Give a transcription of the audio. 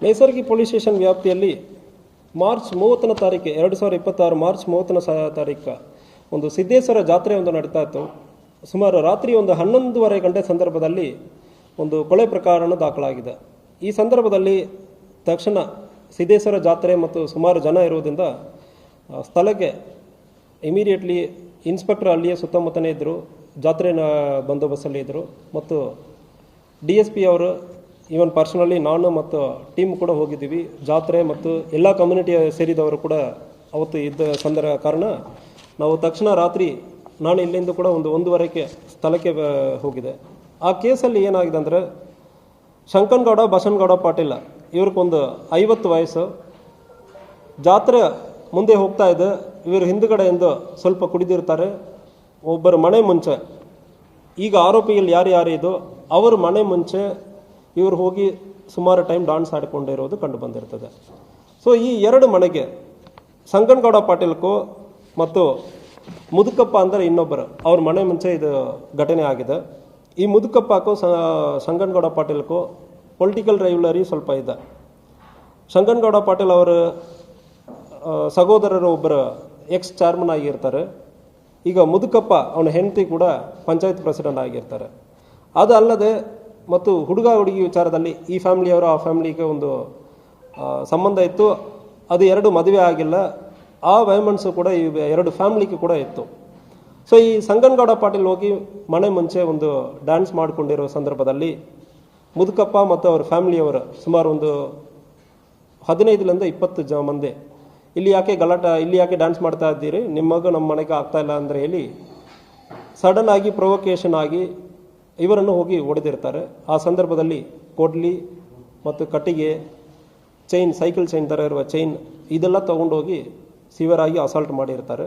Nesargi police station ವ್ಯಾಪ್ತಿಯಲ್ಲಿ March 30ನೇ ತಾರೀಕು 2026 March 30ನೇ ತಾರೀಕು ಒಂದು ಸಿದ್ದೇಶ್ವರ ಜಾತ್ರೆ ಒಂದು ನಡೀತಾ ಇತ್ತು. ಸುಮಾರು ರಾತ್ರಿ ಒಂದು 11:30 ಗಂಟೆ ಸಂದರ್ಭದಲ್ಲಿ ಒಂದು ಕೊಲೆ ಪ್ರಕರಣ ದಾಖಲಾಗಿದೆ. ಈ ಸಂದರ್ಭದಲ್ಲಿ ತಕ್ಷಣ ಸಿದ್ದೇಶ್ವರ ಜಾತ್ರೆ ಮತ್ತು ಸುಮಾರು ಜನ ಇರುವುದರಿಂದ ಸ್ಥಳಕ್ಕೆ ಇಮಿಡಿಯೇಟ್ಲಿ ಇನ್ಸ್ಪೆಕ್ಟರ್ ಅಲ್ಲಿಯೇ ಸುತ್ತಮುತ್ತನೇ ಇದ್ದರು, ಜಾತ್ರೆನ ಬಂದೋಬಸ್ತಲ್ಲಿ ಇದ್ದರು ಮತ್ತು DSP ಅವರು ಈವನ್ ಪರ್ಸನಲಿ ನಾನು ಮತ್ತು ಟೀಮ್ ಕೂಡ ಹೋಗಿದ್ದೀವಿ. ಜಾತ್ರೆ ಮತ್ತು ಎಲ್ಲ ಕಮ್ಯುನಿಟಿಯ ಸೇರಿದವರು ಕೂಡ ಅವತ್ತು ಇದ್ದ ಕಾರಣ ನಾವು ತಕ್ಷಣ ರಾತ್ರಿ ನಾನು ಇಲ್ಲಿಂದ ಕೂಡ 1:30ಕ್ಕೆ ಸ್ಥಳಕ್ಕೆ ಹೋಗಿದೆ. ಆ ಕೇಸಲ್ಲಿ ಏನಾಗಿದೆ ಅಂದರೆ ಶಂಕನಗೌಡ ಬಸನಗೌಡ ಪಾಟೀಲ್ ಇವ್ರಿಗೊಂದು 50 ವಯಸ್ಸು. ಜಾತ್ರೆ ಮುಂದೆ ಹೋಗ್ತಾ ಇದೆ, ಇವರು ಹಿಂದುಗಡೆಯಿಂದ ಸ್ವಲ್ಪ ಕುಡಿದಿರ್ತಾರೆ. ಒಬ್ಬರ ಮನೆ ಮುಂಚೆ ಈಗ ಆರೋಪಿಗಳು ಯಾರ್ಯಾರಿದೋ ಅವ್ರ ಮನೆ ಮುಂಚೆ ಇವರು ಹೋಗಿ ಸುಮಾರು ಟೈಮ್ ಡಾನ್ಸ್ ಆಡಿಕೊಂಡಿರೋದು ಕಂಡು ಬಂದಿರ್ತದೆ. ಸೊ ಈ ಎರಡು ಮನೆಗೆ ಶಂಕನಗೌಡ ಪಾಟೀಲ್ಗೂ ಮತ್ತು ಮುದುಕಪ್ಪ ಅಂದರೆ ಇನ್ನೊಬ್ಬರು ಅವ್ರ ಮನೆ ಮುಂಚೆ ಇದು ಘಟನೆ ಆಗಿದೆ. ಈ ಮುದುಕಪ್ಪಕ್ಕೂ ಶಂಕನಗೌಡ ಪಾಟೀಲ್ಗೂ ಪೊಲಿಟಿಕಲ್ ರೈವಲರಿ ಸ್ವಲ್ಪ ಇದೆ. ಶಂಕನಗೌಡ ಪಾಟೀಲ್ ಅವರ ಸಹೋದರರು ಒಬ್ಬರು ಎಕ್ಸ್ ಚೇರ್ಮನ್ ಆಗಿರ್ತಾರೆ. ಈಗ ಮುದುಕಪ್ಪ ಅವನ ಹೆಂಡತಿ ಕೂಡ ಪಂಚಾಯತ್ ಪ್ರೆಸಿಡೆಂಟ್ ಆಗಿರ್ತಾರೆ. ಅದು ಅಲ್ಲದೆ ಮತ್ತು ಹುಡುಗ ಹುಡುಗಿ ವಿಚಾರದಲ್ಲಿ ಈ ಫ್ಯಾಮಿಲಿಯವರು ಆ ಫ್ಯಾಮಿಲಿಗೆ ಒಂದು ಸಂಬಂಧ ಇತ್ತು. ಅದು ಎರಡು ಮದುವೆ ಆಗಿಲ್ಲ. ಆ ವೈಮನ್ಸು ಕೂಡ ಈ ಎರಡು ಫ್ಯಾಮಿಲಿಗೆ ಕೂಡ ಇತ್ತು. ಸೊ ಈ ಶಂಕನಗೌಡ ಪಾಟೀಲ್ ಹೋಗಿ ಮನೆ ಮುಂಚೆ ಒಂದು ಡ್ಯಾನ್ಸ್ ಮಾಡಿಕೊಂಡಿರೋ ಸಂದರ್ಭದಲ್ಲಿ ಮುದುಕಪ್ಪ ಮತ್ತು ಅವ್ರ ಫ್ಯಾಮಿಲಿಯವರು ಸುಮಾರು ಒಂದು 15-20 ಮಂದಿ ಇಲ್ಲಿ ಯಾಕೆ ಡ್ಯಾನ್ಸ್ ಮಾಡ್ತಾ ಇದ್ದೀರಿ, ನಿಮಗೂ ನಮ್ಮ ಮನೆಗೆ ಆಗ್ತಾ ಇಲ್ಲ ಅಂದರೆ ಹೇಳಿ ಸಡನ್ ಆಗಿ ಪ್ರೊವೊಕೇಶನ್ ಆಗಿ ಇವರನ್ನು ಹೋಗಿ ಹೊಡೆದಿರ್ತಾರೆ. ಆ ಸಂದರ್ಭದಲ್ಲಿ ಕೊಡ್ಲಿ ಮತ್ತು ಕಟ್ಟಿಗೆ, ಚೈನ್, ಸೈಕಲ್ ಚೈನ್ ಥರ ಇರುವ ಚೈನ್ ಇದೆಲ್ಲ ತೊಗೊಂಡೋಗಿ ಸಿವಿಯರ್ ಆಗಿ ಅಸಾಲ್ಟ್ ಮಾಡಿರ್ತಾರೆ.